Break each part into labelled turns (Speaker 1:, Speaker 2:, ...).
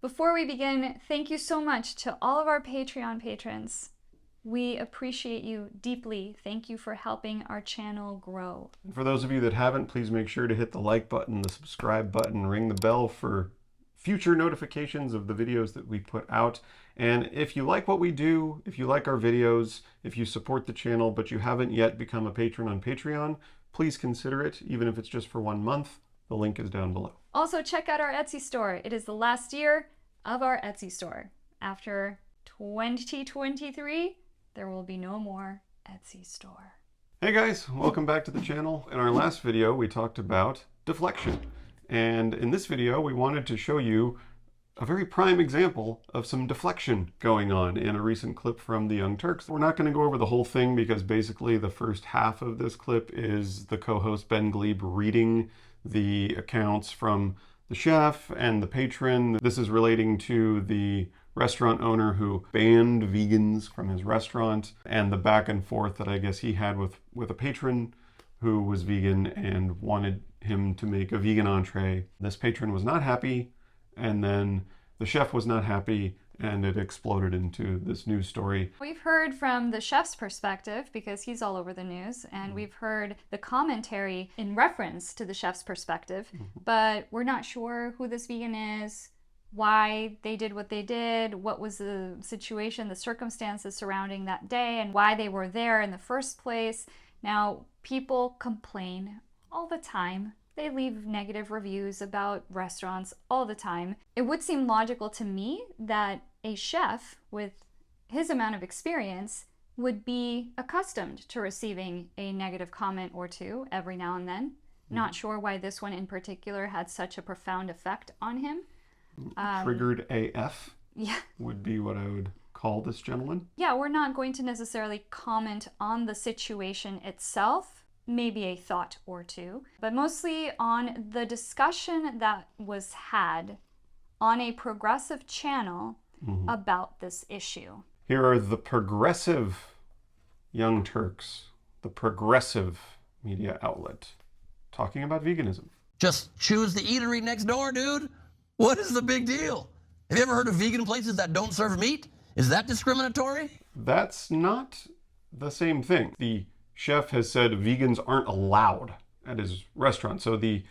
Speaker 1: Before we begin, thank you so much to all of our Patreon patrons. We appreciate you deeply. Thank you for helping our channel grow.
Speaker 2: And for those of you that haven't, please make sure to hit the like button, the subscribe button, ring the bell for future notifications of the videos that we put out. And if you like what we do, if you like our videos, if you support the channel, but you haven't yet become a patron on Patreon, please consider it, even if it's just for 1 month. The link is down below.
Speaker 1: Also, check out our Etsy store. It is the last year of our Etsy store. After 2023, there will be no more Etsy store.
Speaker 2: Hey guys, welcome back to the channel. In our last video, we talked about deflection. And in this video, we wanted to show you a very prime example of some deflection going on in a recent clip from the Young Turks. We're not going to go over the whole thing because basically the first half of this clip is the co-host Ben Glebe reading the accounts from the chef and the patron. This is relating to the restaurant owner who banned vegans from his restaurant and the back and forth that I guess he had with a patron who was vegan and wanted him to make a vegan entree. This patron was not happy, and then the chef was not happy, and it exploded into this news story.
Speaker 1: We've heard from the chef's perspective because he's all over the news, and we've heard the commentary in reference to the chef's perspective, but we're not sure who this vegan is, why they did what they did, what was the situation, the circumstances surrounding that day, and why they were there in the first place. Now, people complain all the time. They leave negative reviews about restaurants all the time. It would seem logical to me that a chef with his amount of experience would be accustomed to receiving a negative comment or two every now and then. Not sure why this one in particular had such a profound effect on him.
Speaker 2: Triggered AF
Speaker 1: Yeah.
Speaker 2: would be what I would call this gentleman.
Speaker 1: Yeah, we're not going to necessarily comment on the situation itself, maybe a thought or two, but mostly on the discussion that was had on a progressive channel about this issue.
Speaker 2: Here are the progressive Young Turks, the progressive media outlet, talking about veganism.
Speaker 3: Just choose the eatery next door, dude. What is the big deal? Have you ever heard of vegan places that don't serve meat? Is that discriminatory?
Speaker 2: That's not the same thing. The chef has said vegans aren't allowed at his restaurant. So the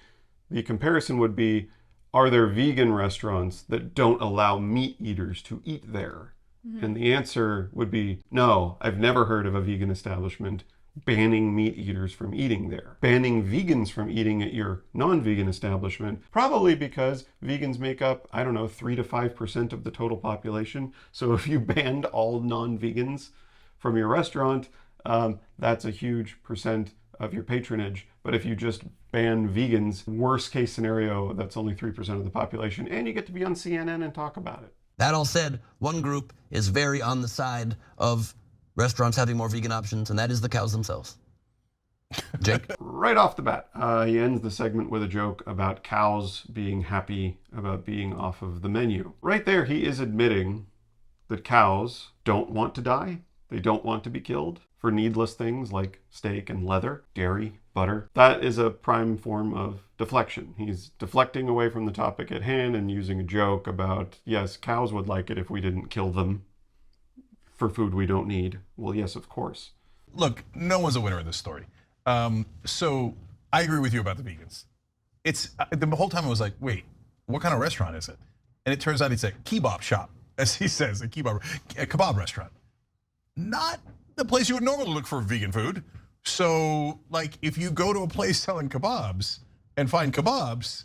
Speaker 2: comparison would be, are there vegan restaurants that don't allow meat eaters to eat there? And the answer would be, no, I've never heard of a vegan establishment banning meat eaters from eating there. Banning vegans from eating at your non-vegan establishment, probably because vegans make up, I don't know, 3 to 5% of the total population. So if you banned all non-vegans from your restaurant, that's a huge percent of your patronage. But if you just ban vegans, worst case scenario, that's only 3% of the population, and you get to be on CNN and talk about it.
Speaker 3: That all said, one group is very on the side of restaurants having more vegan options, and that is the cows themselves. Jake?
Speaker 2: Right off the bat, he ends the segment with a joke about cows being happy about being off of the menu. Right there, he is admitting that cows don't want to die. They don't want to be killed for needless things like steak and leather, dairy, butter. That is a prime form of deflection. He's deflecting away from the topic at hand and using a joke about, yes, cows would like it if we didn't kill them for food we don't need. Well, yes, of course.
Speaker 4: Look, no one's a winner in this story. So I agree with you about the vegans. It's the whole time I was like, wait, what kind of restaurant is it? And it turns out it's a kebab shop, as he says, a kebab restaurant. Not the place you would normally look for vegan food. So, like, if you go to a place selling kebabs and find kebabs,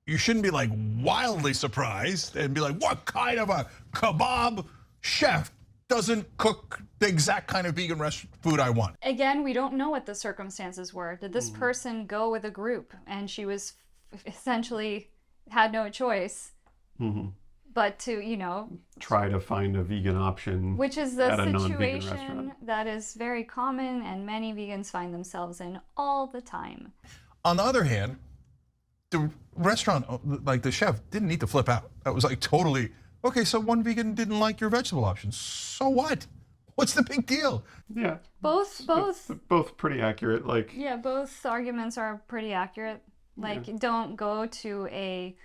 Speaker 4: you shouldn't be like wildly surprised and be like, what kind of a kebab chef doesn't cook the exact kind of vegan food I want?
Speaker 1: Again, we don't know what the circumstances were. Did this person go with a group and she was essentially had no choice but to, you know,
Speaker 2: try to find a vegan option,
Speaker 1: which is the
Speaker 2: at a non-vegan
Speaker 1: situation
Speaker 2: restaurant.
Speaker 1: that is very common and many vegans find themselves in all the time.
Speaker 4: On the other hand, the restaurant, like the chef, didn't need to flip out. That was like totally, okay, so one vegan didn't like your vegetable options. So what? What's the big deal?
Speaker 2: Yeah.
Speaker 1: Both
Speaker 2: pretty accurate. Like,
Speaker 1: yeah, both arguments are pretty accurate. Like, don't go to a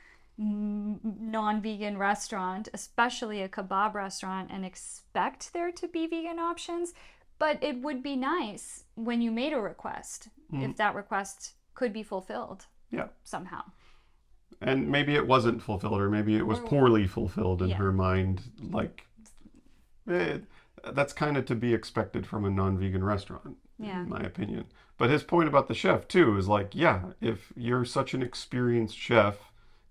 Speaker 1: non-vegan restaurant, especially a kebab restaurant, and expect there to be vegan options. But it would be nice when you made a request, if that request could be fulfilled somehow.
Speaker 2: And maybe it wasn't fulfilled, or maybe it was poorly fulfilled in her mind. Like, that's kind of to be expected from a non-vegan restaurant, in my opinion. But his point about the chef, too, is like, if you're such an experienced chef,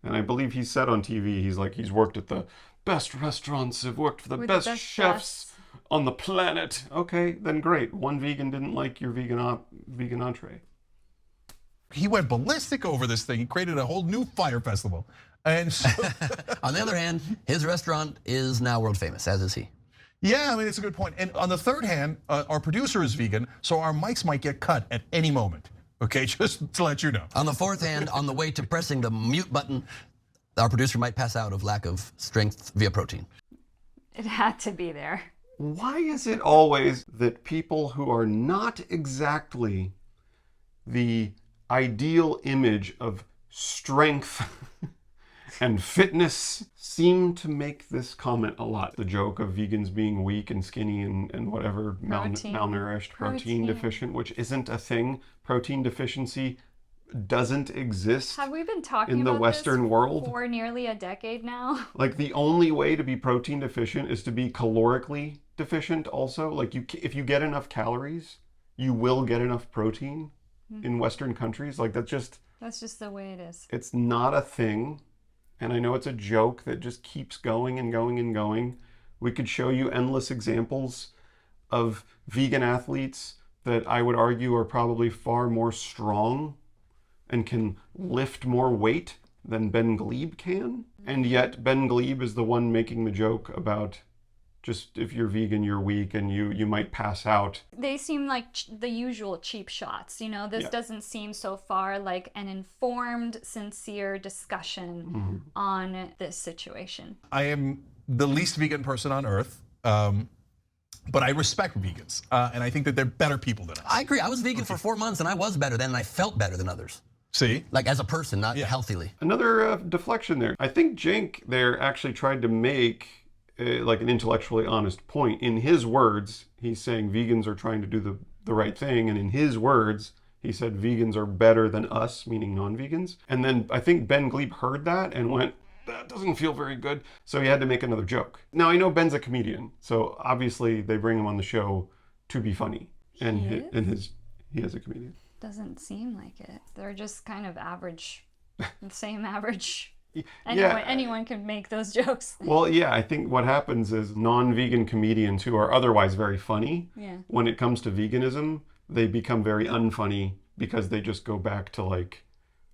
Speaker 2: and I believe he said on TV, he's worked at the best restaurants, have worked for the best chefs on the planet. Okay, then great. One vegan didn't like your vegan entree.
Speaker 4: He went ballistic over this thing. He created a whole new fire festival. And so,
Speaker 3: on the other hand, his restaurant is now world famous, as is he.
Speaker 4: Yeah, I mean, it's a good point. And on the third hand, our producer is vegan, so our mics might get cut at any moment. Okay, just to let you know.
Speaker 3: On the fourth hand, on the way to pressing the mute button, our producer might pass out of lack of strength via protein.
Speaker 1: It had to be there.
Speaker 2: Why is it always that people who are not exactly the ideal image of strength and fitness seem to make this comment a lot? The joke of vegans being weak and skinny and whatever, malnourished, protein deficient, which isn't a thing. Protein deficiency doesn't exist.
Speaker 1: Have we been talking
Speaker 2: in the
Speaker 1: about
Speaker 2: Western
Speaker 1: this
Speaker 2: world
Speaker 1: for nearly a decade now?
Speaker 2: Like, the only way to be protein deficient is to be calorically deficient also. Like, if you get enough calories, you will get enough protein in Western countries. Like, that's just the way it is. It's not a thing. And I know it's a joke that just keeps going and going and going. We could show you endless examples of vegan athletes that I would argue are probably far more strong and can lift more weight than Ben Glebe can. And yet Ben Glebe is the one making the joke about just if you're vegan, you're weak and you might pass out.
Speaker 1: They seem like the usual cheap shots. You know, this doesn't seem so far like an informed, sincere discussion on this situation.
Speaker 4: I am the least vegan person on earth, but I respect vegans. And I think that they're better people than us.
Speaker 3: I agree. I was vegan for 4 months and I was better then and I felt better than others.
Speaker 4: See?
Speaker 3: Like as a person, not healthily.
Speaker 2: Another deflection there. I think Cenk there actually tried to make like an intellectually honest point. In his words, he's saying vegans are trying to do the right thing. And in his words, he said vegans are better than us, meaning non-vegans. And then I think Ben Glebe heard that and went, that doesn't feel very good. So he had to make another joke. Now, I know Ben's a comedian, so obviously they bring him on the show to be funny. And he is a comedian.
Speaker 1: Doesn't seem like it. They're just kind of average, the same average. Anyone can make those jokes.
Speaker 2: Well, yeah, I think what happens is non-vegan comedians who are otherwise very funny, when it comes to veganism, they become very unfunny because they just go back to like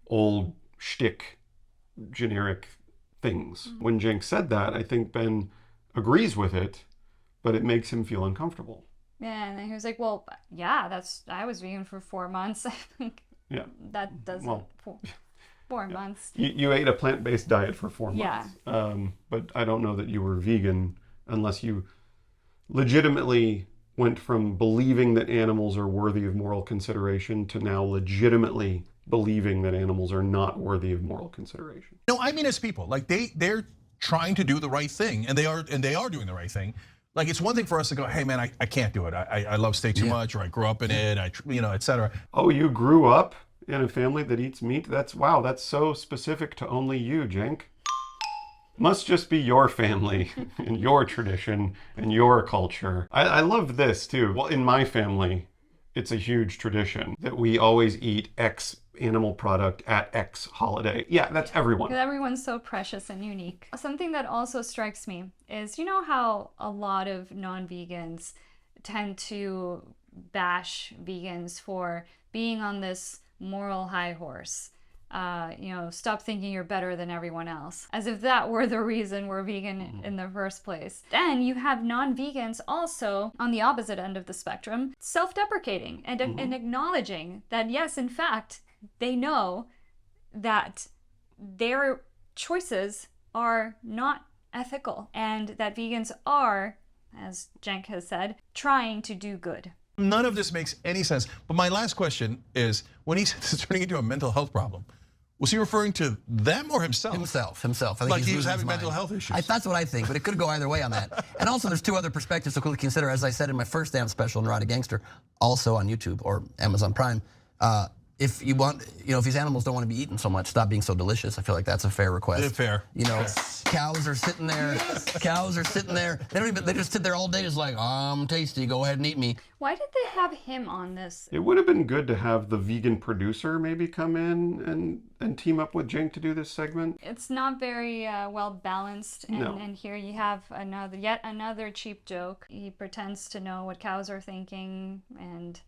Speaker 2: old shtick, generic things. When Cenk said that, I think Ben agrees with it, but it makes him feel uncomfortable.
Speaker 1: Yeah, and then he was like, well, yeah, I was vegan for 4 months. I think that doesn't, 4 months.
Speaker 2: You ate a plant-based diet for 4 months. But I don't know that you were vegan unless you legitimately went from believing that animals are worthy of moral consideration to now legitimately believing that animals are not worthy of moral consideration.
Speaker 4: No, I mean as people. Like they're trying to do the right thing, and they are doing the right thing. Like, it's one thing for us to go, hey man, I can't do it. I love steak too much, or I grew up in it, et cetera.
Speaker 2: Oh, you grew up in a family that eats meat? That's so specific to only you, Cenk. Must just be your family and your tradition and your culture. I love this too. Well, in my family, it's a huge tradition that we always eat X animal product at X holiday. Yeah, that's everyone.
Speaker 1: Because everyone's so precious and unique. Something that also strikes me is, you know how a lot of non-vegans tend to bash vegans for being on this moral high horse. Stop thinking you're better than everyone else. As if that were the reason we're vegan in the first place. Then you have non-vegans also on the opposite end of the spectrum, self-deprecating and acknowledging that yes, in fact, they know that their choices are not ethical and that vegans are, as Cenk has said, trying to do good.
Speaker 4: None of this makes any sense. But my last question is, when he says it's turning into a mental health problem, Was he referring to them or himself?
Speaker 3: Himself. I think
Speaker 4: Like
Speaker 3: he's
Speaker 4: he was
Speaker 3: losing
Speaker 4: having
Speaker 3: his
Speaker 4: mental
Speaker 3: mind.
Speaker 4: health issues.
Speaker 3: That's what I think, but it could go either way on that. And also, there's two other perspectives to quickly consider. As I said in my first damn special, Neurotic Gangster, also on YouTube or Amazon Prime, if you want, if these animals don't want to be eaten so much, stop being so delicious. I feel like that's a fair request.
Speaker 4: Yeah, fair.
Speaker 3: Cows are sitting there. Cows are sitting there. They just sit there all day, just like, I'm tasty. Go ahead and eat me.
Speaker 1: Why did they have him on this?
Speaker 2: It would have been good to have the vegan producer maybe come in and team up with Jink to do this segment.
Speaker 1: It's not very well balanced, and here you have yet another cheap joke. He pretends to know what cows are thinking and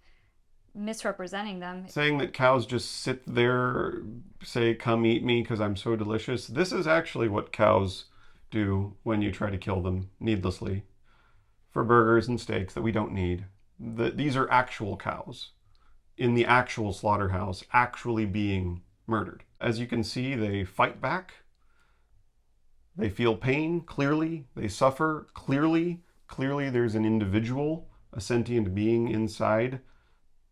Speaker 1: misrepresenting them.
Speaker 2: Saying that cows just sit there, say, come eat me because I'm so delicious. This is actually what cows do when you try to kill them needlessly for burgers and steaks that we don't need. These are actual cows in the actual slaughterhouse actually being murdered. As you can see, they fight back. They feel pain, clearly. They suffer, clearly. Clearly there's an individual, a sentient being inside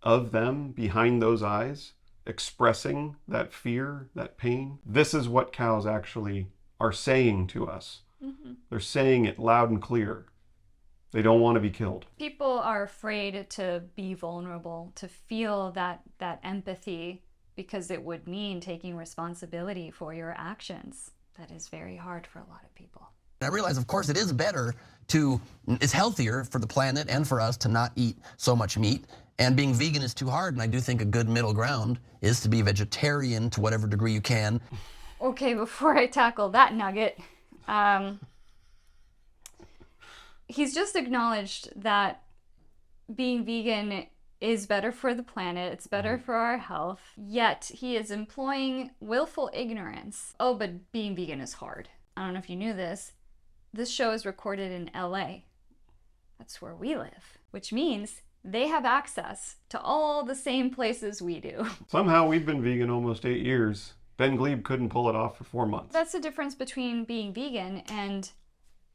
Speaker 2: of them, behind those eyes, expressing that fear, that pain. This is what cows actually are saying to us. Mm-hmm. They're saying it loud and clear. They don't want to be killed.
Speaker 1: People are afraid to be vulnerable, to feel that empathy, because it would mean taking responsibility for your actions. That is very hard for a lot of people.
Speaker 3: I realize, of course, it's healthier for the planet and for us to not eat so much meat. And being vegan is too hard, and I do think a good middle ground is to be vegetarian to whatever degree you can.
Speaker 1: Okay, before I tackle that nugget, he's just acknowledged that being vegan is better for the planet, it's better for our health, yet he is employing willful ignorance. Oh, but being vegan is hard. I don't know if you knew this. This show is recorded in LA. That's where we live, which means they have access to all the same places we do.
Speaker 2: Somehow we've been vegan almost 8 years. Ben Glebe couldn't pull it off for 4 months.
Speaker 1: That's the difference between being vegan and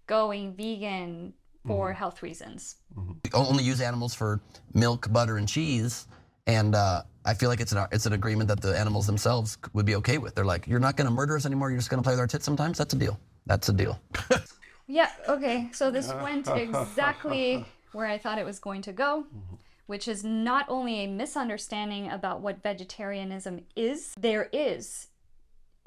Speaker 1: going vegan for health reasons.
Speaker 3: We only use animals for milk, butter, and cheese, and I feel like it's an agreement that the animals themselves would be okay with. They're like, you're not going to murder us anymore, you're just going to play with our tits sometimes? That's a deal. That's a deal.
Speaker 1: Yeah, okay, so this went exactly where I thought it was going to go, which is not only a misunderstanding about what vegetarianism is, there is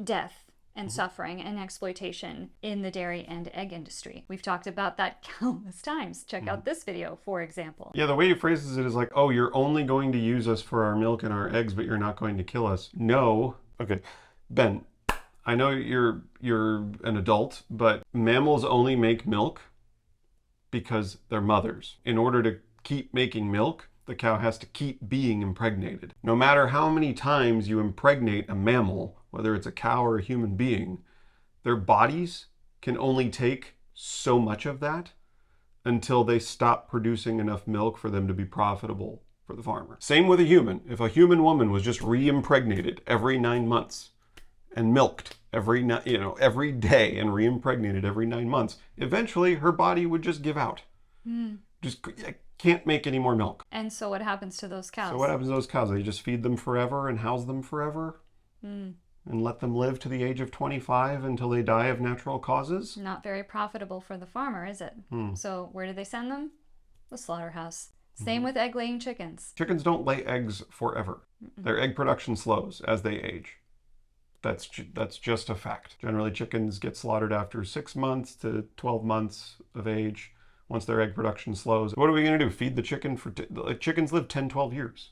Speaker 1: death and suffering and exploitation in the dairy and egg industry. We've talked about that countless times. Check out this video, for example.
Speaker 2: Yeah, the way he phrases it is like, oh, you're only going to use us for our milk and our eggs, but you're not going to kill us. No. Okay, Ben, I know you're an adult, but mammals only make milk because they're mothers. In order to keep making milk, the cow has to keep being impregnated. No matter how many times you impregnate a mammal, whether it's a cow or a human being, their bodies can only take so much of that until they stop producing enough milk for them to be profitable for the farmer. Same with a human. If a human woman was just re-impregnated every 9 months and milked every day and re-impregnated every 9 months, eventually her body would just give out. Just can't make any more milk.
Speaker 1: And so what happens to those cows?
Speaker 2: So what happens to those cows? They just feed them forever and house them forever? And let them live to the age of 25 until they die of natural causes?
Speaker 1: Not very profitable for the farmer, is it? So where do they send them? The slaughterhouse. Same with egg-laying chickens.
Speaker 2: Chickens don't lay eggs forever. Their egg production slows as they age. That's just a fact. Generally, chickens get slaughtered after 6 months to 12 months of age. Once their egg production slows, what are we going to do? Feed the chicken for... chickens live 10, 12 years.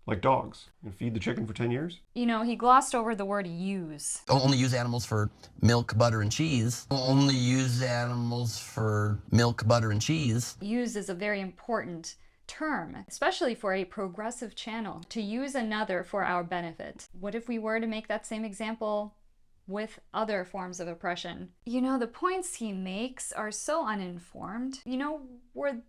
Speaker 2: Like dogs. You feed the chicken for 10 years?
Speaker 1: You know, he glossed over the word use.
Speaker 3: Only use animals for milk, butter, and cheese. Only use animals for milk, butter, and cheese.
Speaker 1: Use is a very important term, especially for a progressive channel, to use another for our benefit. What if we were to make that same example with other forms of oppression? You know, the points he makes are so uninformed. You know where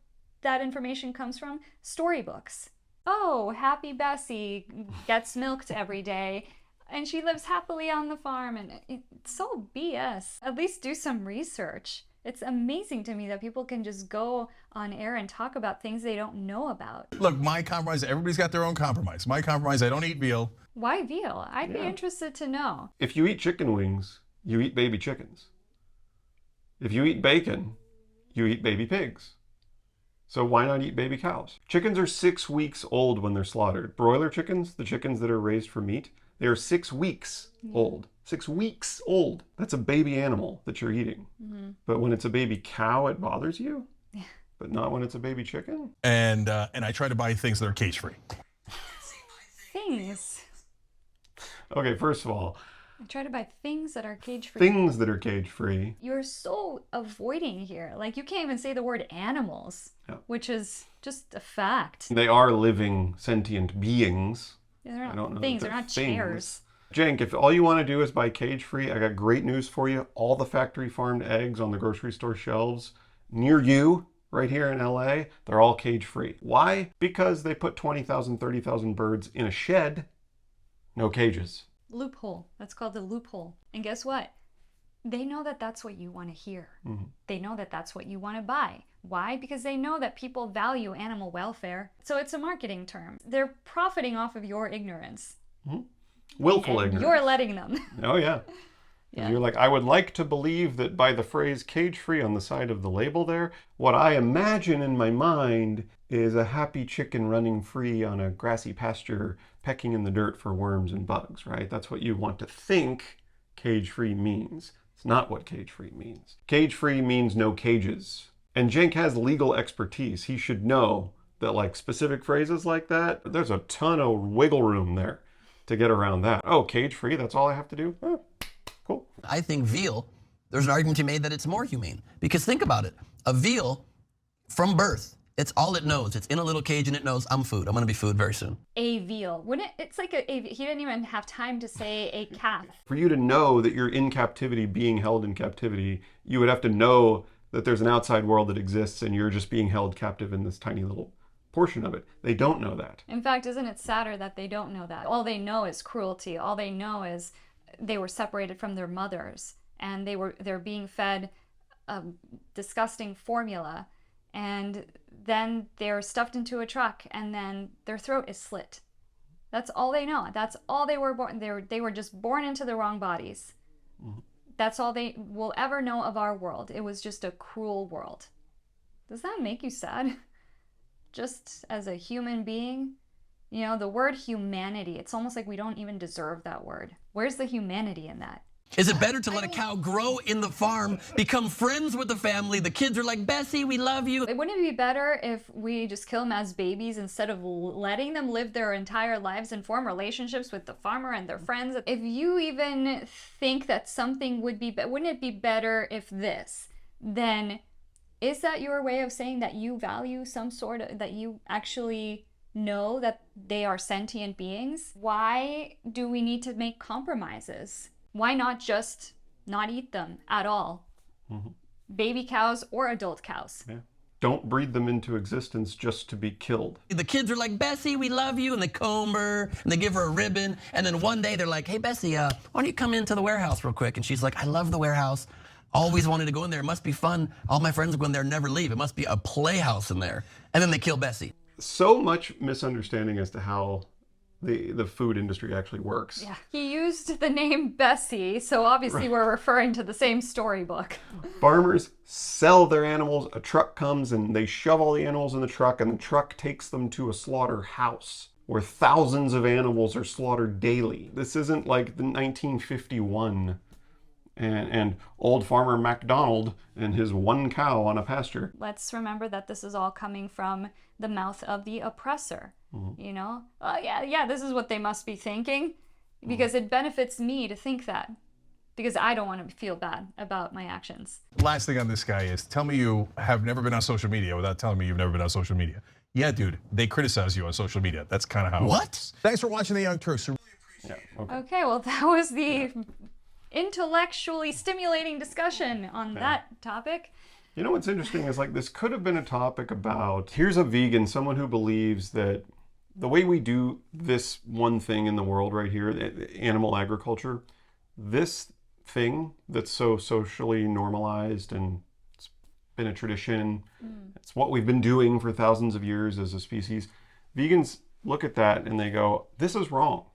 Speaker 1: that information comes from? Storybooks. Oh, happy Bessie gets milked every day and she lives happily on the farm, and it's so BS. At least do some research. It's amazing to me that people can just go on air and talk about things they don't know about.
Speaker 4: Look, my compromise, everybody's got their own compromise. My compromise, I don't eat veal.
Speaker 1: Why veal? I'd be
Speaker 2: Yeah.
Speaker 1: interested to know.
Speaker 2: If you eat chicken wings, you eat baby chickens. If you eat bacon, you eat baby pigs. So why not eat baby cows? Chickens are 6 weeks old when they're slaughtered. Broiler chickens, the chickens that are raised for meat, they are 6 weeks old. 6 weeks old. That's a baby animal that you're eating. But when it's a baby cow, it bothers you? But not when it's a baby chicken?
Speaker 4: And I try to buy things that are cage-free.
Speaker 1: Things.
Speaker 2: Okay, first of all,
Speaker 1: I try to buy things that are cage-free.
Speaker 2: things that are cage-free.
Speaker 1: You're so avoiding here. Like, you can't even say the word animals,
Speaker 2: Yeah.
Speaker 1: which is just a fact.
Speaker 2: They are living, sentient beings.
Speaker 1: They're
Speaker 2: I don't
Speaker 1: not
Speaker 2: know
Speaker 1: things.
Speaker 2: that
Speaker 1: They're not
Speaker 2: things.
Speaker 1: chairs.
Speaker 2: Cenk, if all you want to do is buy cage-free, I got great news for you. All the factory farmed eggs on the grocery store shelves near you, right here in LA, they're all cage-free. Why? Because they put 20,000, 30,000 birds in a shed, no cages.
Speaker 1: Loophole. That's called the loophole. And guess what? They know that that's what you want to hear. They know that that's what you want to buy. Why? Because they know that people value animal welfare. So it's a marketing term. They're profiting off of your ignorance.
Speaker 2: Willful
Speaker 1: And
Speaker 2: ignorance.
Speaker 1: you're letting them.
Speaker 2: Oh, yeah.
Speaker 1: Yeah.
Speaker 2: You're like, I would like to believe that by the phrase cage-free on the side of the label there, what I imagine in my mind is a happy chicken running free on a grassy pasture, pecking in the dirt for worms and bugs, right? That's what you want to think cage-free means. It's not what cage-free means. Cage-free means no cages. And Cenk has legal expertise. He should know that, like, specific phrases like that, there's a ton of wiggle room there to get around that. Oh, cage-free, that's all I have to do? Oh, cool.
Speaker 3: I think veal, there's an argument to be made that it's more humane. Because think about it, a veal from birth, it's all it knows. It's in a little cage and it knows I'm food. I'm gonna be food very soon.
Speaker 1: A veal. Wouldn't it? It's like he didn't even have time to say a calf.
Speaker 2: For you to know that you're in captivity, being held in captivity, you would have to know that there's an outside world that exists and you're just being held captive in this tiny little portion of it. They don't know that.
Speaker 1: In fact, isn't it sadder that they don't know that? All they know is cruelty. All they know is they were separated from their mothers and they're being fed a disgusting formula, and then they're stuffed into a truck and then their throat is slit. That's all they know. That's all they were born. They were just born into the wrong bodies. That's all they will ever know of our world. It was just a cruel world. Does that make you sad? Just as a human being? You know, the word humanity, it's almost like we don't even deserve that word. Where's the humanity in that?
Speaker 3: Is it better to let a cow grow in the farm, become friends with the family? The kids are like, Bessie, we love you.
Speaker 1: Wouldn't it be better if we just kill them as babies instead of letting them live their entire lives and form relationships with the farmer and their friends? If you even think that something would be, wouldn't it be better if this, then is that your way of saying that you value some sort of, that you actually know that they are sentient beings? Why do we need to make compromises? Why not just not eat them at all? Baby cows or adult cows.
Speaker 2: Yeah. Don't breed them into existence just to be killed.
Speaker 3: The kids are like, Bessie, we love you, and they comb her, and they give her a ribbon, and then one day they're like, hey, Bessie, why don't you come into the warehouse real quick? And she's like, I love the warehouse. Always wanted to go in there. It must be fun. All my friends go in there and never leave. It must be a playhouse in there. And then they kill Bessie.
Speaker 2: So much misunderstanding as to how the food industry actually works.
Speaker 1: Yeah. He used the name Bessie, so obviously we're referring to the same storybook.
Speaker 2: Farmers sell their animals, a truck comes and they shove all the animals in the truck, and the truck takes them to a slaughterhouse where thousands of animals are slaughtered daily. This isn't like the 1951 and old farmer MacDonald and his one cow on a pasture.
Speaker 1: Let's remember that this is all coming from the mouth of the oppressor. You know, yeah, this is what they must be thinking, because it benefits me to think that, because I don't want to feel bad about my actions.
Speaker 4: Last thing on this guy is, tell me you have never been on social media without telling me you've never been on social media. Yeah, dude, they criticize you on social media. That's kind of how it works. Thanks for watching The Young Turks.
Speaker 2: Yeah, okay.
Speaker 1: Okay, well, that was the intellectually stimulating discussion on that topic.
Speaker 2: You know what's interesting is, like, this could have been a topic about, here's a vegan, someone who believes that the way we do this one thing in the world right here, animal agriculture, this thing that's so socially normalized and been a tradition. It's what we've been doing for thousands of years as a species. Vegans look at that and they go, this is wrong.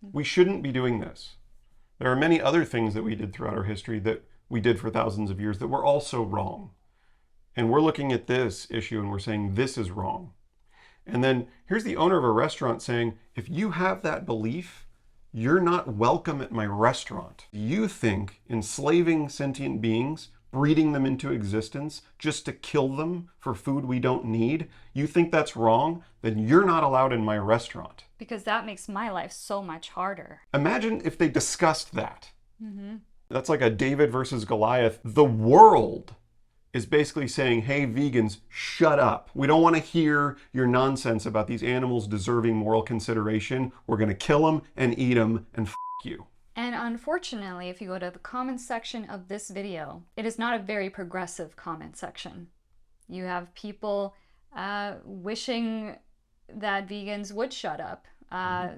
Speaker 2: We shouldn't be doing this. There are many other things that we did throughout our history that we did for thousands of years that were also wrong. And we're looking at this issue and we're saying this is wrong. And then here's the owner of a restaurant saying, if you have that belief, you're not welcome at my restaurant. You think enslaving sentient beings, breeding them into existence just to kill them for food we don't need, you think that's wrong? Then you're not allowed in my restaurant.
Speaker 1: Because that makes my life so much harder.
Speaker 2: Imagine if they discussed that. That's like a David versus Goliath. The world is basically saying, hey, vegans, shut up. We don't want to hear your nonsense about these animals deserving moral consideration. We're going to kill them and eat them and f*** you.
Speaker 1: And unfortunately, if you go to the comment section of this video, it is not a very progressive comment section. You have people wishing that vegans would shut up,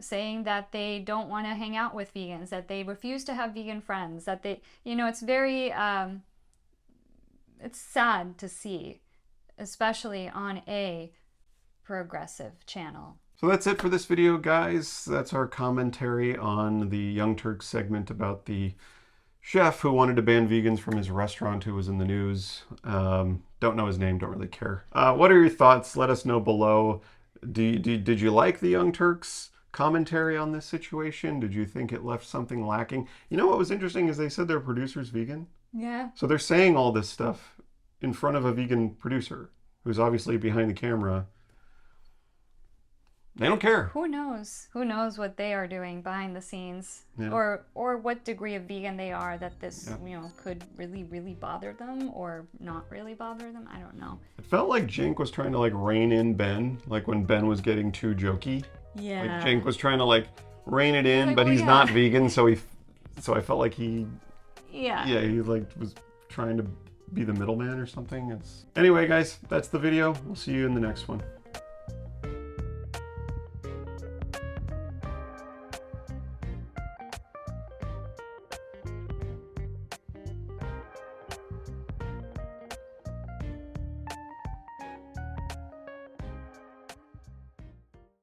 Speaker 1: saying that they don't want to hang out with vegans, that they refuse to have vegan friends, that they, you know, it's very... it's sad to see, especially on a progressive channel.
Speaker 2: So that's it for this video, guys. That's our commentary on the Young Turks segment about the chef who wanted to ban vegans from his restaurant who was in the news. Don't know his name, don't really care. What are your thoughts? Let us know below. Did you like the Young Turks commentary on this situation? Did you think it left something lacking? You know what was interesting is they said their producer's vegan.
Speaker 1: Yeah.
Speaker 2: So they're saying all this stuff in front of a vegan producer who's obviously behind the camera. They don't care.
Speaker 1: Who knows? Who knows what they are doing behind the scenes,
Speaker 2: Yeah.
Speaker 1: or what degree of vegan they are that this you know could really bother them or not really bother them. I don't know.
Speaker 2: It felt like Cenk was trying to like rein in Ben, like when Ben was getting too jokey.
Speaker 1: Yeah.
Speaker 2: Like Cenk was trying to like rein it in,
Speaker 1: Like,
Speaker 2: but
Speaker 1: well,
Speaker 2: he's
Speaker 1: yeah.
Speaker 2: not vegan, so I felt like he
Speaker 1: Yeah.
Speaker 2: he like was trying to be the middleman or something. Anyway, guys, that's the video. We'll see you in the next one.